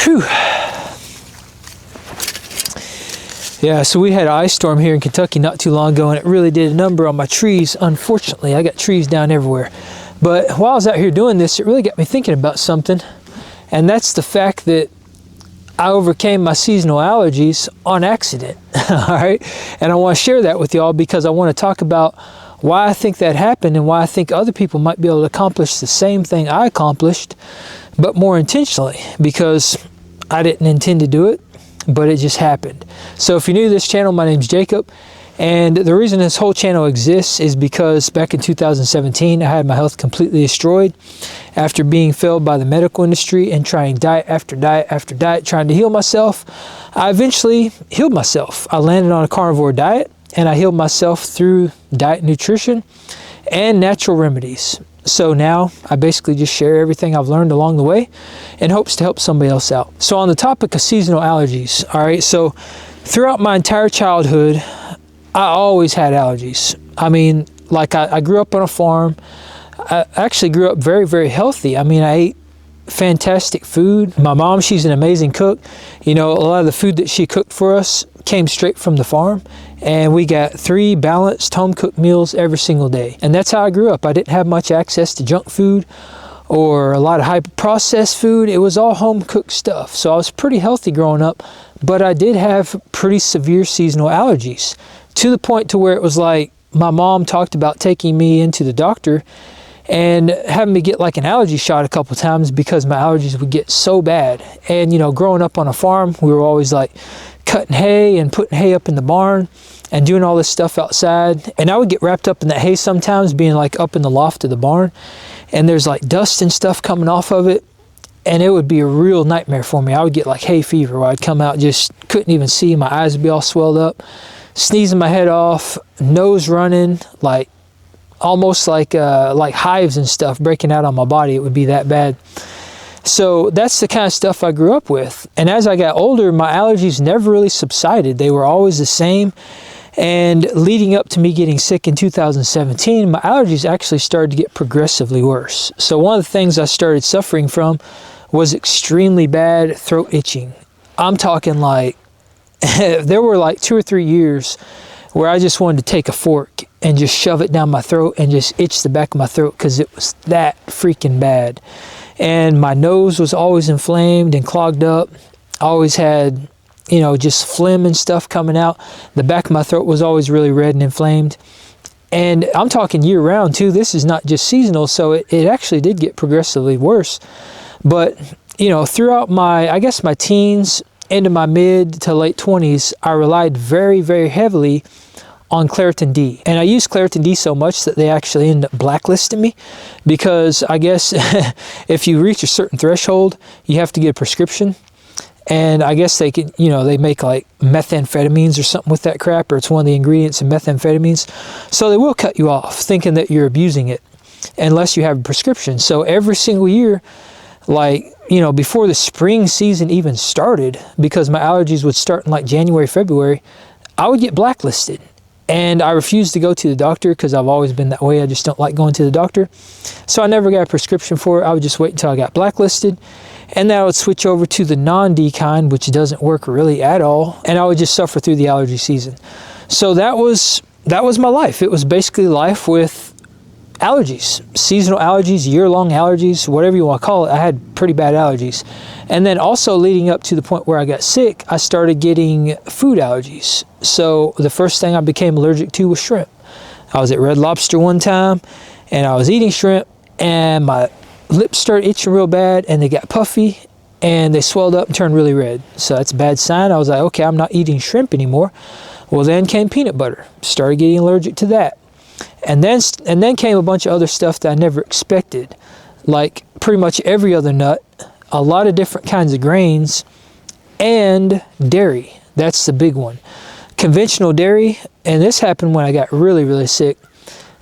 Whew. Yeah, so we had an ice storm here in Kentucky not too long ago, and it really did a number on my trees. Unfortunately, I got trees down everywhere. But while I was out here doing this, it really got me thinking about something, and that's the fact that I overcame my seasonal allergies on accident. All right, and I want to share that with y'all because I want to talk about why I think that happened and why I think other people might be able to accomplish the same thing I accomplished, but more intentionally, because I didn't intend to do it, but it just happened. So if you're new to this channel, my name's Jacob, and the reason this whole channel exists is because back in 2017, I had my health completely destroyed after being failed by the medical industry and trying diet after diet after diet, trying to heal myself. I eventually healed myself. I landed on a carnivore diet, and I healed myself through diet, nutrition, and natural remedies. So now I basically just share everything I've learned along the way in hopes to help somebody else out. So on the topic of seasonal allergies, all right, so throughout my entire childhood, I always had allergies. I mean, like I grew up on a farm. I actually grew up very, very healthy. I mean, I ate fantastic food. My mom, she's an amazing cook. You know, a lot of the food that she cooked for us came straight from the farm, and we got 3 balanced home-cooked meals every single day. And that's how I grew up. I didn't have much access to junk food or a lot of hyper-processed food. It was all home-cooked stuff. So I was pretty healthy growing up, but I did have pretty severe seasonal allergies, to the point to where it was like my mom talked about taking me into the doctor and having me get like an allergy shot a couple times because my allergies would get so bad. And you know, growing up on a farm, we were always like cutting hay and putting hay up in the barn and doing all this stuff outside. And I would get wrapped up in that hay sometimes, being like up in the loft of the barn, and there's like dust and stuff coming off of it. And it would be a real nightmare for me. I would get like hay fever where I'd come out, just couldn't even see. My eyes would be all swelled up, sneezing my head off, nose running, like almost like hives and stuff breaking out on my body. It would be that bad. So that's the kind of stuff I grew up with. And as I got older, my allergies never really subsided. They were always the same. And leading up to me getting sick in 2017, my allergies actually started to get progressively worse. So one of the things I started suffering from was extremely bad throat itching. I'm talking like, there were like 2 or 3 years where I just wanted to take a fork and just shove it down my throat and just itch the back of my throat because it was that freaking bad. And my nose was always inflamed and clogged up. I always had, you know, just phlegm and stuff coming out. The back of my throat was always really red and inflamed. And I'm talking year round too. This is not just seasonal, so it actually did get progressively worse. But, you know, throughout my teens into my mid to late 20s, I relied very, very heavily on Claritin D. And I used Claritin D so much that they actually ended up blacklisting me, because I guess if you reach a certain threshold, you have to get a prescription. And I guess they can, you know, they make like methamphetamines or something with that crap, or it's one of the ingredients in methamphetamines. So they will cut you off thinking that you're abusing it unless you have a prescription. So every single year, like, you know, before the spring season even started, because my allergies would start in like January, February, I would get blacklisted. And I refused to go to the doctor because I've always been that way. I just don't like going to the doctor. So I never got a prescription for it. I would just wait until I got blacklisted. And then I would switch over to the non-D kind, which doesn't work really at all. And I would just suffer through the allergy season. So that was my life. It was basically life with allergies, seasonal allergies, year-long allergies, whatever you want to call it. I had pretty bad allergies. And then also leading up to the point where I got sick, I started getting food allergies. So the first thing I became allergic to was shrimp. I was at Red Lobster one time, and I was eating shrimp, and my lips started itching real bad, and they got puffy, and they swelled up and turned really red. So that's a bad sign. I was like, okay, I'm not eating shrimp anymore. Well, then came peanut butter. Started getting allergic to that. And then came a bunch of other stuff that I never expected, like pretty much every other nut, a lot of different kinds of grains, and dairy. That's the big one. Conventional dairy, and this happened when I got really, really sick,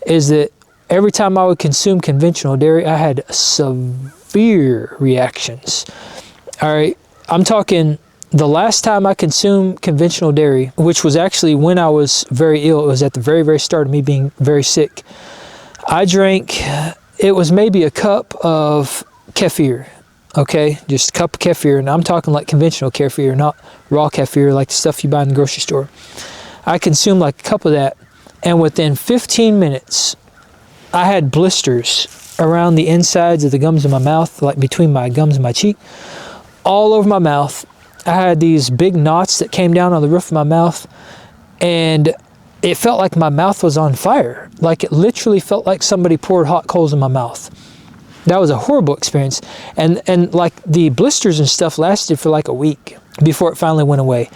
is that every time I would consume conventional dairy, I had severe reactions. All right, I'm talking the last time I consumed conventional dairy, which was actually when I was very ill. It was at the very, very start of me being very sick. I drank, it was maybe a cup of kefir, okay? Just a cup of kefir, and I'm talking like conventional kefir, not raw kefir like the stuff you buy in the grocery store. I consumed like a cup of that, and within 15 minutes, I had blisters around the insides of the gums of my mouth, like between my gums and my cheek, all over my mouth. I had these big knots that came down on the roof of my mouth, and it felt like my mouth was on fire. Like it literally felt like somebody poured hot coals in my mouth. That was a horrible experience. And like the blisters and stuff lasted for like a week before it finally went away.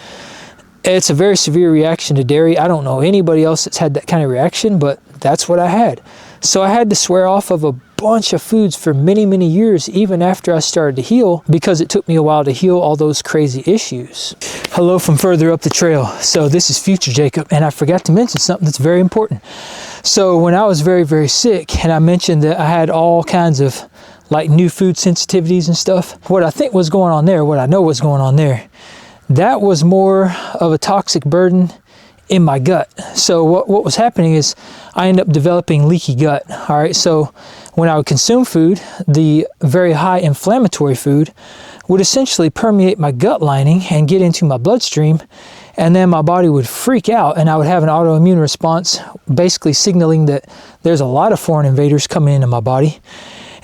It's a very severe reaction to dairy. I don't know anybody else that's had that kind of reaction, but that's what I had. So I had to swear off of a bunch of foods for many, many years, even after I started to heal, because it took me a while to heal all those crazy issues. Hello from further up the trail. So this is Future Jacob, and I forgot to mention something that's very important. So when I was very, very sick, and I mentioned that I had all kinds of like new food sensitivities and stuff, what I think was going on there, what I know was going on there, that was more of a toxic burden in my gut. So what was happening is I ended up developing leaky gut. All right, so when I would consume food, the very high inflammatory food would essentially permeate my gut lining and get into my bloodstream, and then my body would freak out and I would have an autoimmune response, basically signaling that there's a lot of foreign invaders coming into my body.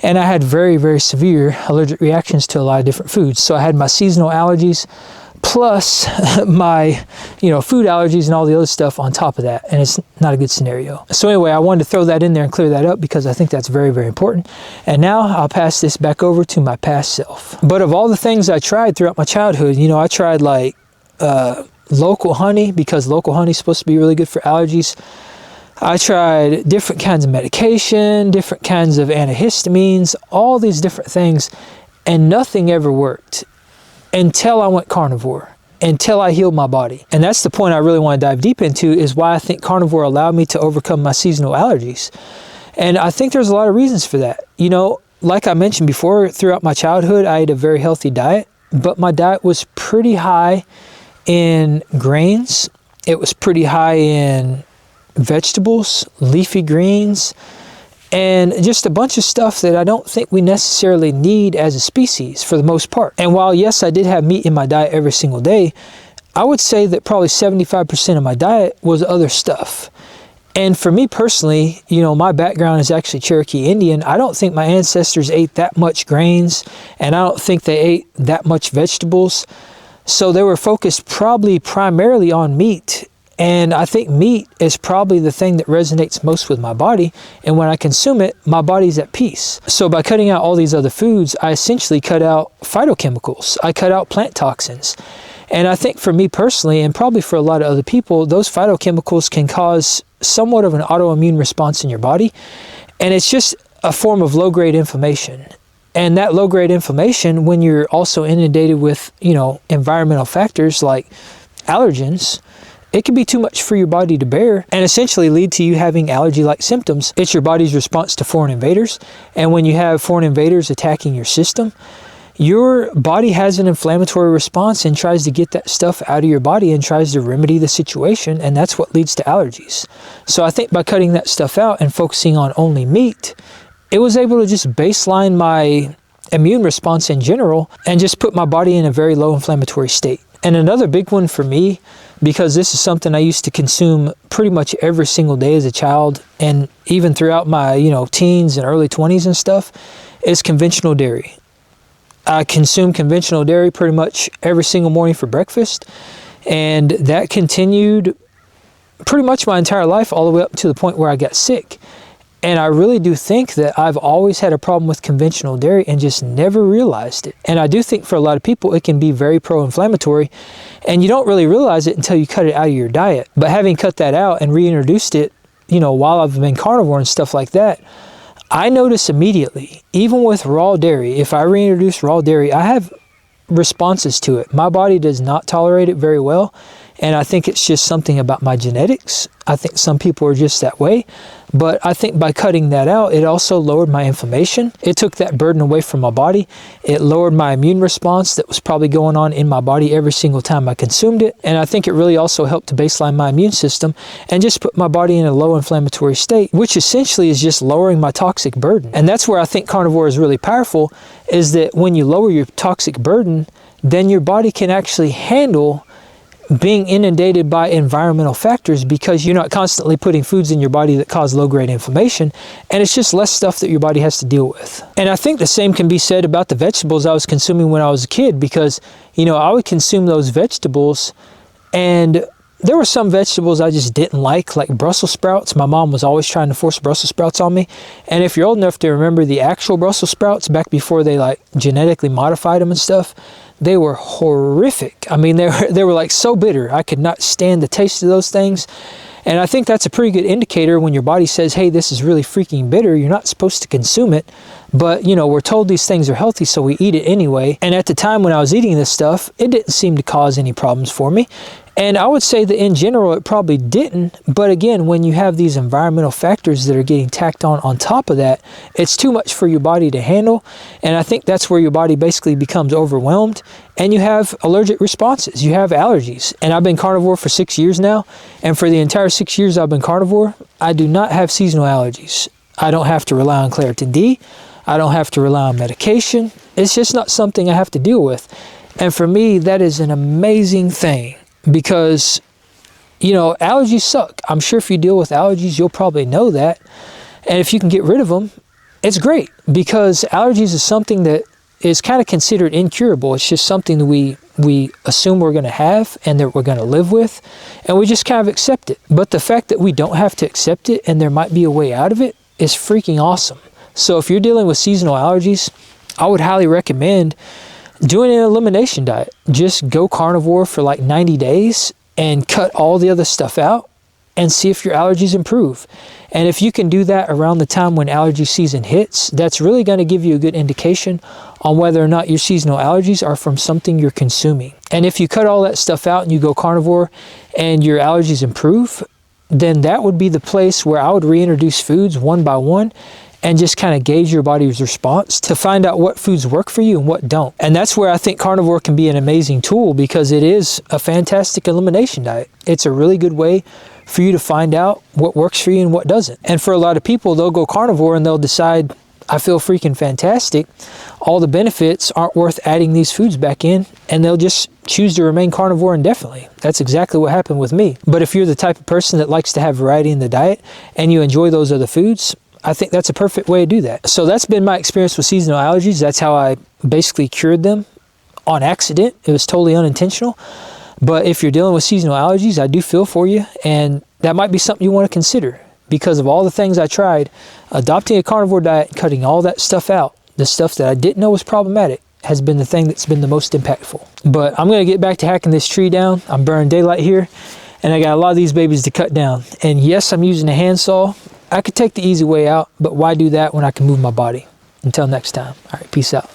And I had very, very severe allergic reactions to a lot of different foods. So I had my seasonal allergies, plus my, food allergies and all the other stuff on top of that. And it's not a good scenario. So anyway, I wanted to throw that in there and clear that up because I think that's very, very important. And now I'll pass this back over to my past self. But of all the things I tried throughout my childhood, I tried like local honey, because local honey is supposed to be really good for allergies. I tried different kinds of medication, different kinds of antihistamines, all these different things, and nothing ever worked. Until I went carnivore, until I healed my body. And that's the point I really want to dive deep into, is why I think carnivore allowed me to overcome my seasonal allergies. And I think there's a lot of reasons for that. Like I mentioned before, throughout my childhood, I ate a very healthy diet, but my diet was pretty high in grains. It was pretty high in vegetables, leafy greens, and just a bunch of stuff that I don't think we necessarily need as a species for the most part. And while, yes, I did have meat in my diet every single day, I would say that probably 75% of my diet was other stuff. And for me personally, my background is actually Cherokee Indian. I don't think my ancestors ate that much grains, and I don't think they ate that much vegetables. So they were focused probably primarily on meat. And I think meat is probably the thing that resonates most with my body. And when I consume it, my body's at peace. So by cutting out all these other foods, I essentially cut out phytochemicals. I cut out plant toxins. And I think for me personally, and probably for a lot of other people, those phytochemicals can cause somewhat of an autoimmune response in your body. And it's just a form of low-grade inflammation. And that low-grade inflammation, when you're also inundated with, environmental factors like allergens, it can be too much for your body to bear and essentially lead to you having allergy-like symptoms. It's your body's response to foreign invaders. And when you have foreign invaders attacking your system, your body has an inflammatory response and tries to get that stuff out of your body and tries to remedy the situation. And that's what leads to allergies. So I think by cutting that stuff out and focusing on only meat, it was able to just baseline my immune response in general and just put my body in a very low inflammatory state. And another big one for me, because this is something I used to consume pretty much every single day as a child, and even throughout my, teens and early 20s and stuff, is conventional dairy. I consume conventional dairy pretty much every single morning for breakfast, and that continued pretty much my entire life, all the way up to the point where I got sick. And I really do think that I've always had a problem with conventional dairy and just never realized it. And I do think for a lot of people, it can be very pro-inflammatory, and you don't really realize it until you cut it out of your diet. But having cut that out and reintroduced it, while I've been carnivore and stuff like that, I notice immediately, even with raw dairy, if I reintroduce raw dairy, I have responses to it. My body does not tolerate it very well. And I think it's just something about my genetics. I think some people are just that way. But I think by cutting that out, it also lowered my inflammation. It took that burden away from my body. It lowered my immune response that was probably going on in my body every single time I consumed it. And I think it really also helped to baseline my immune system and just put my body in a low inflammatory state, which essentially is just lowering my toxic burden. And that's where I think carnivore is really powerful, is that when you lower your toxic burden, then your body can actually handle being inundated by environmental factors, because you're not constantly putting foods in your body that cause low-grade inflammation, and it's just less stuff that your body has to deal with. And I think the same can be said about the vegetables I was consuming when I was a kid, because, you know, I would consume those vegetables, and there were some vegetables I just didn't like Brussels sprouts. My mom was always trying to force Brussels sprouts on me. And if you're old enough to remember the actual Brussels sprouts back before they like genetically modified them and stuff, they were horrific. I mean, they were like so bitter. I could not stand the taste of those things. And I think that's a pretty good indicator when your body says, hey, this is really freaking bitter. You're not supposed to consume it. But, you know, we're told these things are healthy, so we eat it anyway. And at the time when I was eating this stuff, it didn't seem to cause any problems for me. And I would say that in general, it probably didn't. But again, when you have these environmental factors that are getting tacked on top of that, it's too much for your body to handle. And I think that's where your body basically becomes overwhelmed, and you have allergic responses. You have allergies. And I've been carnivore for 6 years now. And for the entire 6 years I've been carnivore, I do not have seasonal allergies. I don't have to rely on Claritin D. I don't have to rely on medication. It's just not something I have to deal with. And for me, that is an amazing thing. Because, you know, allergies suck. I'm sure if you deal with allergies, you'll probably know that. And if you can get rid of them, it's great, because allergies is something that is kind of considered incurable. It's just something that we assume we're going to have and that we're going to live with, and we just kind of accept it. But the fact that we don't have to accept it and there might be a way out of it is freaking awesome. So if you're dealing with seasonal allergies, I would highly recommend doing an elimination diet. Just go carnivore for like 90 days and cut all the other stuff out and see if your allergies improve. And if you can do that around the time when allergy season hits, that's really going to give you a good indication on whether or not your seasonal allergies are from something you're consuming. And if you cut all that stuff out and you go carnivore and your allergies improve, then that would be the place where I would reintroduce foods one by one and just kind of gauge your body's response to find out what foods work for you and what don't. And that's where I think carnivore can be an amazing tool, because it is a fantastic elimination diet. It's a really good way for you to find out what works for you and what doesn't. And for a lot of people, they'll go carnivore and they'll decide, I feel freaking fantastic. All the benefits aren't worth adding these foods back in, and they'll just choose to remain carnivore indefinitely. That's exactly what happened with me. But if you're the type of person that likes to have variety in the diet and you enjoy those other foods, I think that's a perfect way to do that. So that's been my experience with seasonal allergies. That's how I basically cured them on accident. It was totally unintentional. But if you're dealing with seasonal allergies, I do feel for you. And that might be something you want to consider, because of all the things I tried. Adopting a carnivore diet and cutting all that stuff out, the stuff that I didn't know was problematic, has been the thing that's been the most impactful. But I'm going to get back to hacking this tree down. I'm burning daylight here, and I got a lot of these babies to cut down. And yes, I'm using a handsaw. I could take the easy way out, but why do that when I can move my body? Until next time. All right, peace out.